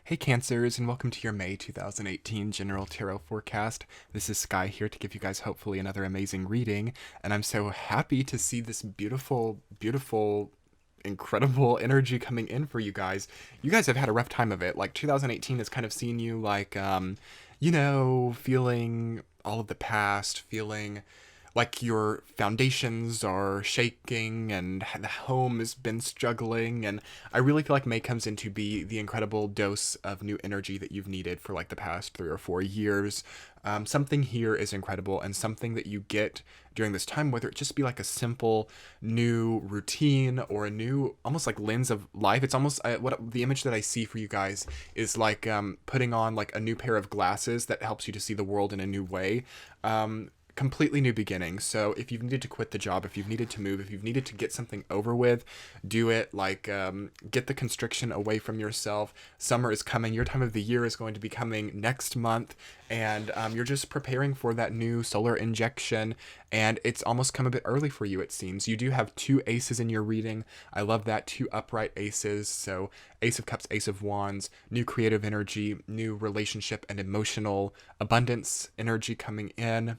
Hey Cancers, and welcome to your May 2018 General Tarot Forecast. This is Sky here to give you guys hopefully another amazing reading, and I'm so happy to see this beautiful, incredible energy coming in for you guys. You guys have had a rough time of it. Like 2018 has kind of seen you like, feeling all of the past, feeling like your foundations are shaking and the home has been struggling, and I really feel like May comes in to be the incredible dose of new energy that you've needed for like the past 3 or 4 years. Something here is incredible, and something that you get during this time, whether it just be like a simple new routine or a new almost like lens of life. It's almost what the image that I see for you guys is like putting on like a new pair of glasses that helps you to see the world in a new way. Completely new beginning. So if you've needed to quit the job, if you've needed to move, if you've needed to get something over with, do it. Like get the constriction away from yourself. Summer is coming. Your time of the year is going to be coming next month, and you're just preparing for that new solar injection, and it's almost come a bit early for you, it seems. You do have two aces in your reading. I love that. Two upright aces. So Ace of Cups, Ace of Wands, new creative energy, new relationship and emotional abundance energy coming in.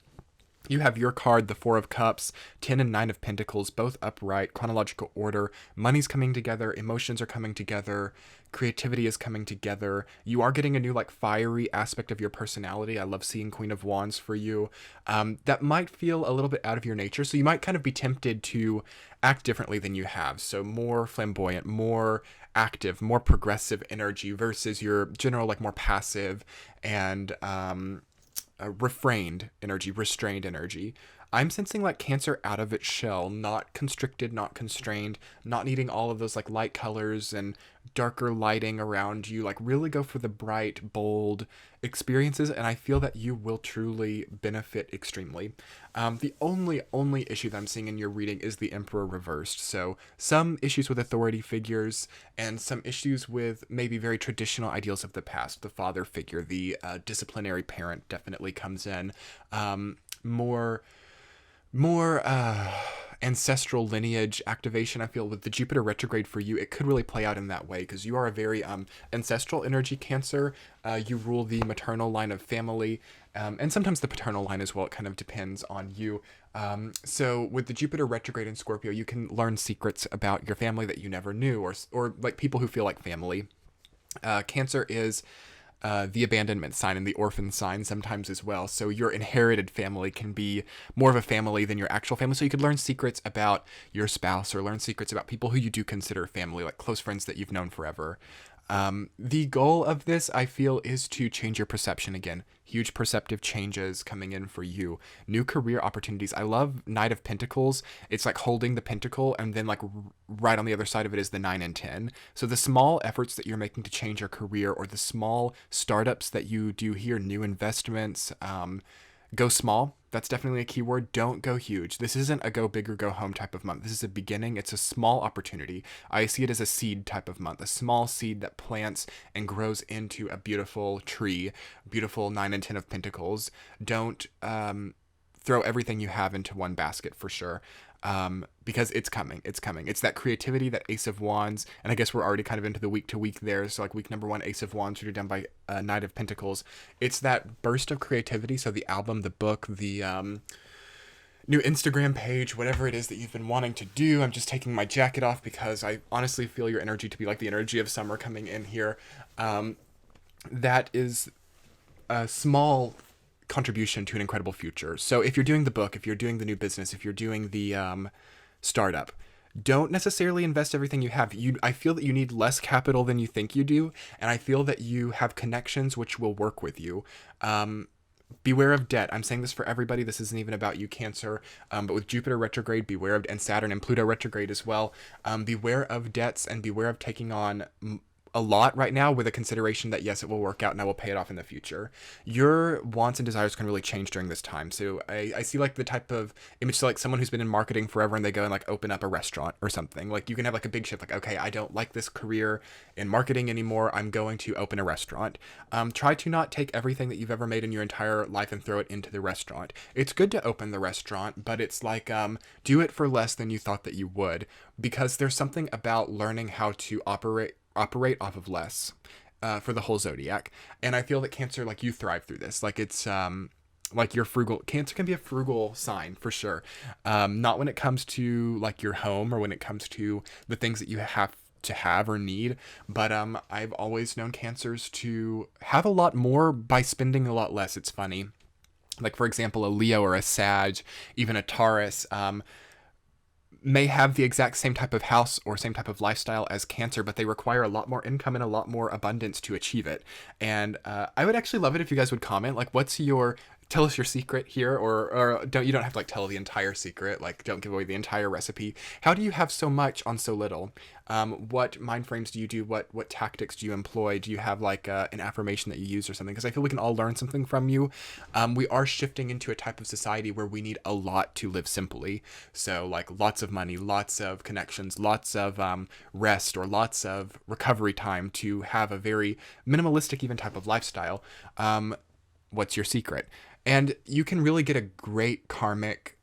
You have your card, the Four of Cups, 10 and 9 of Pentacles, both upright, chronological order. Money's coming together, emotions are coming together, creativity is coming together. You are getting a new, like, fiery aspect of your personality. I love seeing Queen of Wands for you. That might feel a little bit out of your nature, so you might kind of be tempted to act differently than you have. So more flamboyant, more active, more progressive energy versus your general, like, more passive and refrained energy, restrained energy. I'm sensing like Cancer out of its shell, not constricted, not constrained, not needing all of those like light colors and darker lighting around you. Like really go for the bright, bold experiences, and I feel that you will truly benefit extremely. The only issue that I'm seeing in your reading is the Emperor reversed. So some issues with authority figures and some issues with maybe very traditional ideals of the past. The father figure, the disciplinary parent definitely comes in. More ancestral lineage activation. I feel with the Jupiter retrograde for you, it could really play out in that way because you are a very ancestral energy Cancer. You rule the maternal line of family, and sometimes the paternal line as well. It kind of depends on you. So with the Jupiter retrograde in Scorpio, you can learn secrets about your family that you never knew, or like people who feel like family. Cancer is the abandonment sign and the orphan sign sometimes as well. So your inherited family can be more of a family than your actual family. So you could learn secrets about your spouse or learn secrets about people who you do consider family, like close friends that you've known forever. The goal of this, I feel, is to change your perception again. Huge perceptive changes coming in for you. New career opportunities. I love Knight of Pentacles. It's like holding the pentacle, and then like right on the other side of it is the 9 and 10. So the small efforts that you're making to change your career, or the small startups that you do here, new investments, go small. That's definitely a key word. Don't go huge. This isn't a go big or go home type of month. This is a beginning. It's a small opportunity. I see it as a seed type of month, a small seed that plants and grows into a beautiful tree, beautiful 9 and 10 of Pentacles. Don't throw everything you have into one basket for sure. Because it's coming. It's coming. It's that creativity, that Ace of Wands, and I guess we're already kind of into the week to week there. So like week number 1, Ace of Wands, which are done by Knight of Pentacles. It's that burst of creativity. So the album, the book, the new Instagram page, whatever it is that you've been wanting to do. I'm just taking my jacket off because I honestly feel your energy to be like the energy of summer coming in here. That is a small contribution to an incredible future. So if you're doing the book, if you're doing the new business, if you're doing the startup, don't necessarily invest everything you have. I feel that you need less capital than you think you do, and I feel that you have connections which will work with you. Beware of debt. I'm saying this for everybody. This isn't even about you, Cancer. But with Jupiter retrograde, beware of, and Saturn and Pluto retrograde as well. Beware of debts and beware of taking on a lot right now with a consideration that yes, it will work out and I will pay it off in the future. Your wants and desires can really change during this time. So I see like the type of image, so like someone who's been in marketing forever and they go and like open up a restaurant or something. Like you can have like a big shift, like, okay, I don't like this career in marketing anymore. I'm going to open a restaurant. Try to not take everything that you've ever made in your entire life and throw it into the restaurant. It's good to open the restaurant, but it's like, do it for less than you thought that you would, because there's something about learning how to operate off of less for the whole zodiac. And I feel that Cancer, like, you thrive through this. Like, it's like, you're frugal. Cancer can be a frugal sign for sure. Not when it comes to like your home or when it comes to the things that you have to have or need, but I've always known Cancers to have a lot more by spending a lot less. It's funny. Like, for example, a Leo or a Sag, even a Taurus, may have the exact same type of house or same type of lifestyle as Cancer, but they require a lot more income and a lot more abundance to achieve it. And I would actually love it if you guys would comment, like, what's your, tell us your secret here, or don't, you don't have to like tell the entire secret, like, don't give away the entire recipe. How do you have so much on so little? What mind frames do you do? What tactics do you employ? Do you have like an affirmation that you use or something? Because I feel we can all learn something from you. We are shifting into a type of society where we need a lot to live simply. So like lots of money, lots of connections, lots of rest, or lots of recovery time to have a very minimalistic even type of lifestyle. What's your secret? And you can really get a great karmic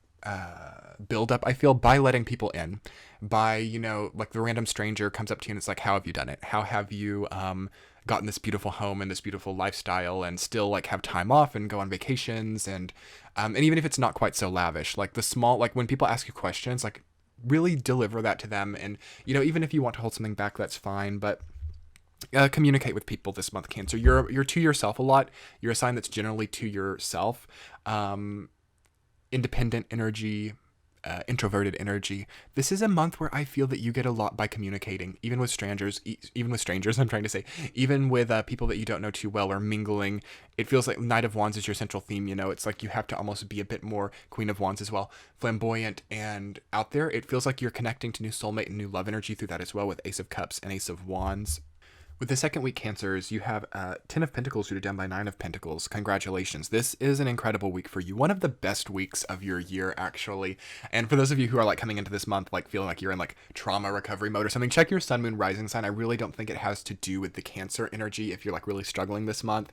buildup, I feel, by letting people in. By, you know, like the random stranger comes up to you and it's like, how have you done it? How have you gotten this beautiful home and this beautiful lifestyle and still like have time off and go on vacations? And even if it's not quite so lavish, like the small, like when people ask you questions, like really deliver that to them. And, you know, even if you want to hold something back, that's fine. But communicate with people this month, Cancer. You're to yourself a lot. You're a sign that's generally to yourself. Independent energy, introverted energy. This is a month where I feel that you get a lot by communicating, even with strangers. I'm trying to say, even with people that you don't know too well, or mingling. It feels like Knight of Wands is your central theme. You know, it's like you have to almost be a bit more Queen of Wands as well, flamboyant and out there. It feels like you're connecting to new soulmate and new love energy through that as well, with Ace of Cups and Ace of Wands. With the second week, Cancers, you have 10 of Pentacles rooted down by 9 of Pentacles. Congratulations. This is an incredible week for you. One of the best weeks of your year, actually. And for those of you who are like coming into this month, like feeling like you're in like trauma recovery mode or something, check your Sun, Moon, Rising sign. I really don't think it has to do with the Cancer energy if you're like really struggling this month.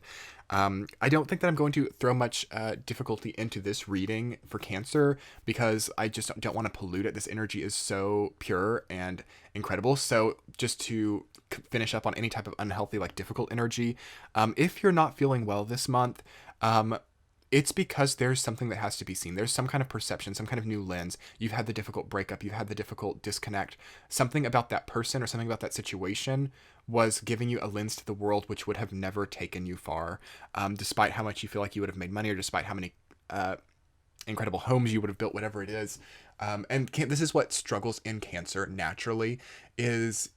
I don't think that I'm going to throw much difficulty into this reading for Cancer because I just don't want to pollute it. This energy is so pure and incredible. So just to finish up on any type of unhealthy, like difficult energy, if you're not feeling well this month, it's because there's something that has to be seen. There's some kind of perception, some kind of new lens. You've had the difficult breakup. You've had the difficult disconnect. Something about that person or something about that situation was giving you a lens to the world which would have never taken you far, despite how much you feel like you would have made money, or despite how many incredible homes you would have built, whatever it is. This is what struggles in Cancer naturally, is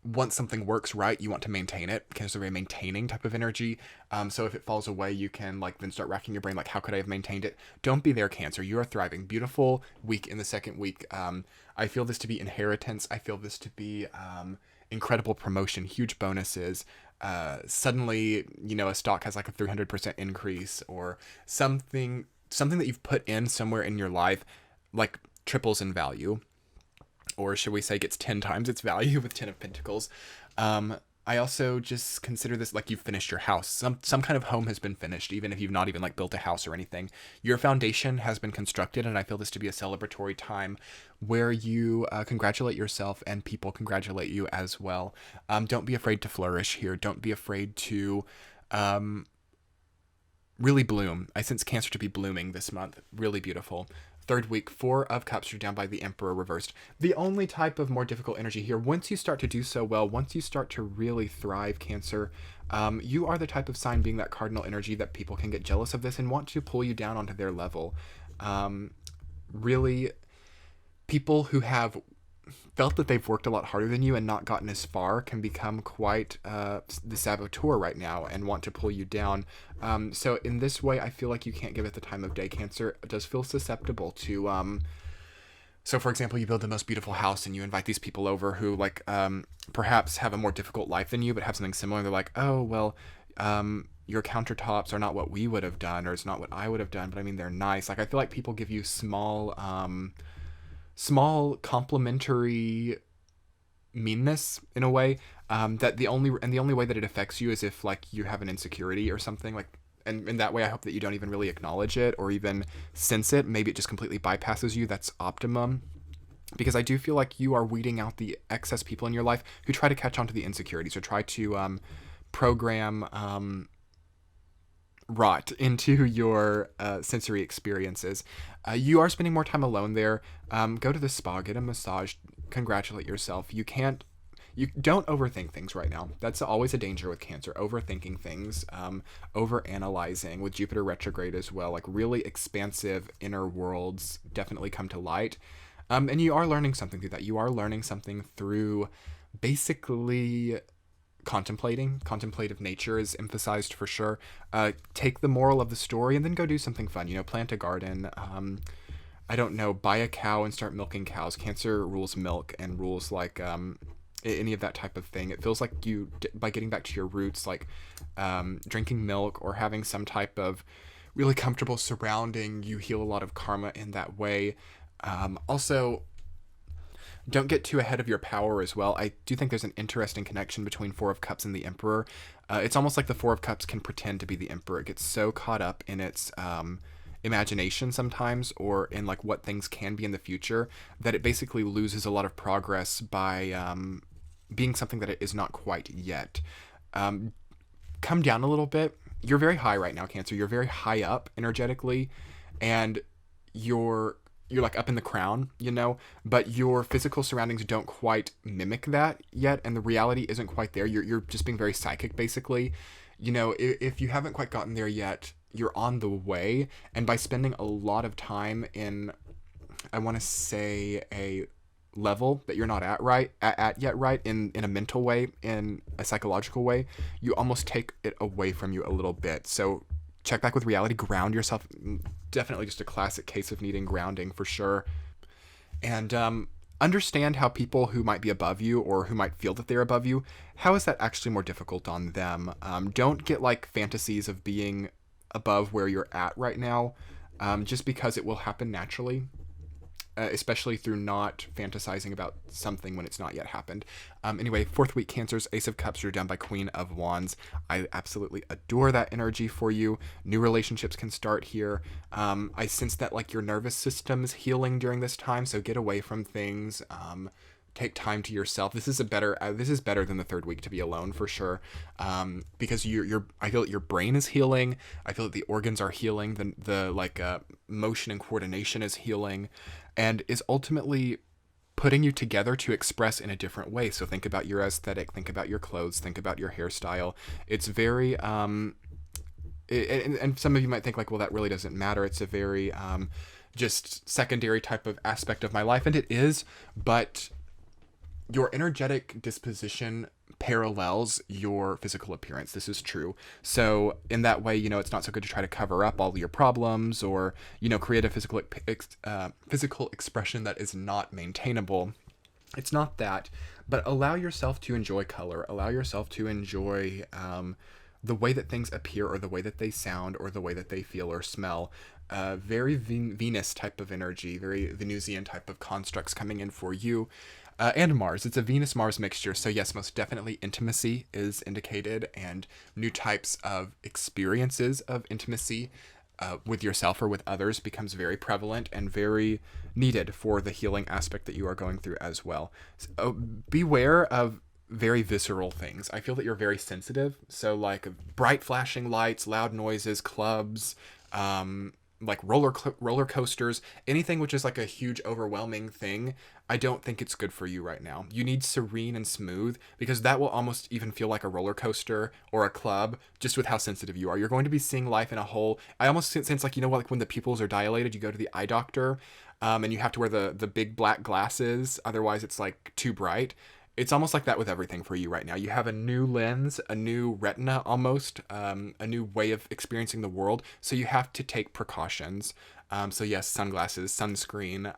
once something works right, you want to maintain it. Cancer is a very maintaining type of energy. So if it falls away, you can like then start racking your brain, like, how could I have maintained it? Don't be there, Cancer. You are thriving. Beautiful week in the second week. I feel this to be inheritance. I feel this to be incredible promotion, huge bonuses. Suddenly, you know, a stock has like a 300% increase, or something that you've put in somewhere in your life, like triples in value. Or should we say gets 10 times its value with 10 of Pentacles. I also just consider this like you've finished your house. Some kind of home has been finished, even if you've not even like built a house or anything. Your foundation has been constructed, and I feel this to be a celebratory time where you congratulate yourself and people congratulate you as well. Don't be afraid to flourish here. Don't be afraid to really bloom. I sense Cancer to be blooming this month. Really beautiful. Third week, 4 of Cups, you're down by the Emperor reversed. The only type of more difficult energy here, once you start to do so well, once you start to really thrive, Cancer, you are the type of sign, being that cardinal energy, that people can get jealous of this and want to pull you down onto their level. Really, people who have felt that they've worked a lot harder than you and not gotten as far can become quite the saboteur right now and want to pull you down. So in this way, I feel like you can't give it the time of day. Cancer does feel susceptible to so for example, you build the most beautiful house and you invite these people over who like perhaps have a more difficult life than you but have something similar. They're like, oh well, your countertops are not what we would have done, or it's not what I would have done, but I mean, they're nice. Like, I feel like people give you small complimentary meanness in a way, that the only way that it affects you is if like you have an insecurity or something, like, and in that way I hope that you don't even really acknowledge it or even sense it. Maybe it just completely bypasses you. That's optimum, because I do feel like you are weeding out the excess people in your life who try to catch on to the insecurities or try to program rot into your sensory experiences. You are spending more time alone there. Go to the spa, get a massage, congratulate yourself. You don't overthink things right now. That's always a danger with Cancer, overthinking things, over analyzing with Jupiter retrograde as well. Like really expansive inner worlds definitely come to light. And you are learning something through that. You are learning something through basically contemplative nature is emphasized for sure. Take the moral of the story and then go do something fun. Plant a garden. I don't know, buy a cow and start milking cows. Cancer rules milk and rules like any of that type of thing. It feels like you, by getting back to your roots, like drinking milk or having some type of really comfortable surrounding, you heal a lot of karma in that way. Also, don't get too ahead of your power as well. I do think there's an interesting connection between Four of Cups and the Emperor. It's almost like the Four of Cups can pretend to be the Emperor. It gets so caught up in its imagination sometimes, or in like what things can be in the future, that it basically loses a lot of progress by being something that it is not quite yet. Come down a little bit. You're very high right now, Cancer. You're very high up energetically, and you're like up in the crown, but your physical surroundings don't quite mimic that yet, and the reality isn't quite there. You're just being very psychic, basically. If you haven't quite gotten there yet, you're on the way, and by spending a lot of time in, I want to say, a level that you're not at yet, right, in a mental way, in a psychological way, you almost take it away from you a little bit. So check back with reality, ground yourself. Definitely just a classic case of needing grounding for sure. And understand how people who might be above you or who might feel that they're above you, how is that actually more difficult on them? Don't get like fantasies of being above where you're at right now, just because it will happen naturally. Especially through not fantasizing about something when it's not yet happened. Anyway, fourth week Cancers, Ace of Cups, you're done by Queen of Wands. I absolutely adore that energy for you. New relationships can start here. I sense that like your nervous system is healing during this time, so get away from things. Take time to yourself. This is better than the third week to be alone for sure, because I feel that your brain is healing. I feel that the organs are healing. The motion and coordination is healing, and is ultimately putting you together to express in a different way. So think about your aesthetic, think about your clothes, think about your hairstyle. It's very and some of you might think like, well, that really doesn't matter. It's a very just secondary type of aspect of my life, and it is, but your energetic disposition parallels your physical appearance. This is true. So in that way, it's not so good to try to cover up all your problems or, create a physical expression that is not maintainable. It's not that, but allow yourself to enjoy color. Allow yourself to enjoy the way that things appear, or the way that they sound, or the way that they feel or smell. Very Venus type of energy, very Venusian type of constructs coming in for you. And Mars. It's a Venus-Mars mixture. So yes, most definitely intimacy is indicated, and new types of experiences of intimacy with yourself or with others becomes very prevalent and very needed for the healing aspect that you are going through as well. So, beware of very visceral things. I feel that you're very sensitive. So like bright flashing lights, loud noises, clubs, like roller coasters, anything which is like a huge overwhelming thing, I don't think it's good for you right now. You need serene and smooth, because that will almost even feel like a roller coaster or a club, just with how sensitive you are. You're going to be seeing life in a whole, I almost sense like, like when the pupils are dilated, you go to the eye doctor, and you have to wear the big black glasses, otherwise it's like too bright. It's almost like that with everything for you right now. You have a new lens, a new retina almost, a new way of experiencing the world. So you have to take precautions. So yes, sunglasses, sunscreen,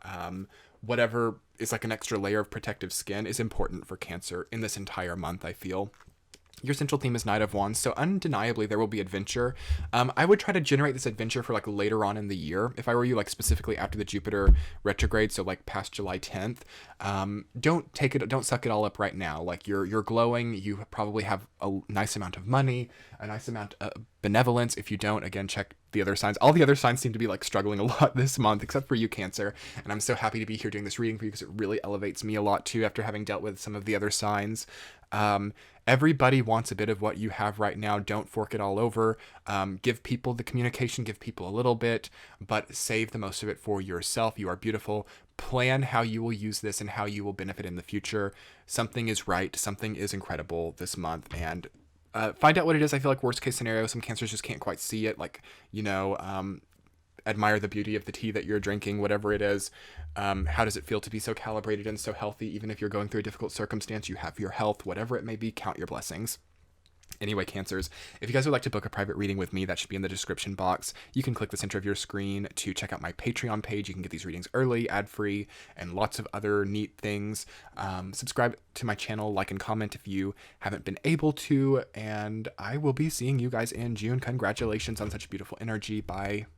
whatever is like an extra layer of protective skin is important for Cancer in this entire month, I feel. Your central theme is Knight of Wands, so undeniably there will be adventure. I would try to generate this adventure for like later on in the year. If I were you, like specifically after the Jupiter retrograde, so like past July 10th. Don't suck it all up right now. Like you're glowing. You probably have a nice amount of money, a nice amount of benevolence. If you don't, again, check the other signs. All the other signs seem to be like struggling a lot this month, except for you, Cancer. And I'm so happy to be here doing this reading for you, because it really elevates me a lot too after having dealt with some of the other signs. Everybody wants a bit of what you have right now. Don't fork it all over. Give people the communication, give people a little bit, but save the most of it for yourself. You are beautiful. Plan how you will use this and how you will benefit in the future. Something is right. Something is incredible this month. And find out what it is. I feel like worst case scenario, some cancers just can't quite see it. Like, admire the beauty of the tea that you're drinking, whatever it is. How does it feel to be so calibrated and so healthy? Even if you're going through a difficult circumstance, you have your health, whatever it may be, count your blessings. Anyway, Cancers, if you guys would like to book a private reading with me, that should be in the description box. You can click the center of your screen to check out my Patreon page. You can get these readings early, ad-free, and lots of other neat things. Subscribe to my channel, like and comment if you haven't been able to, and I will be seeing you guys in June. Congratulations on such beautiful energy. Bye.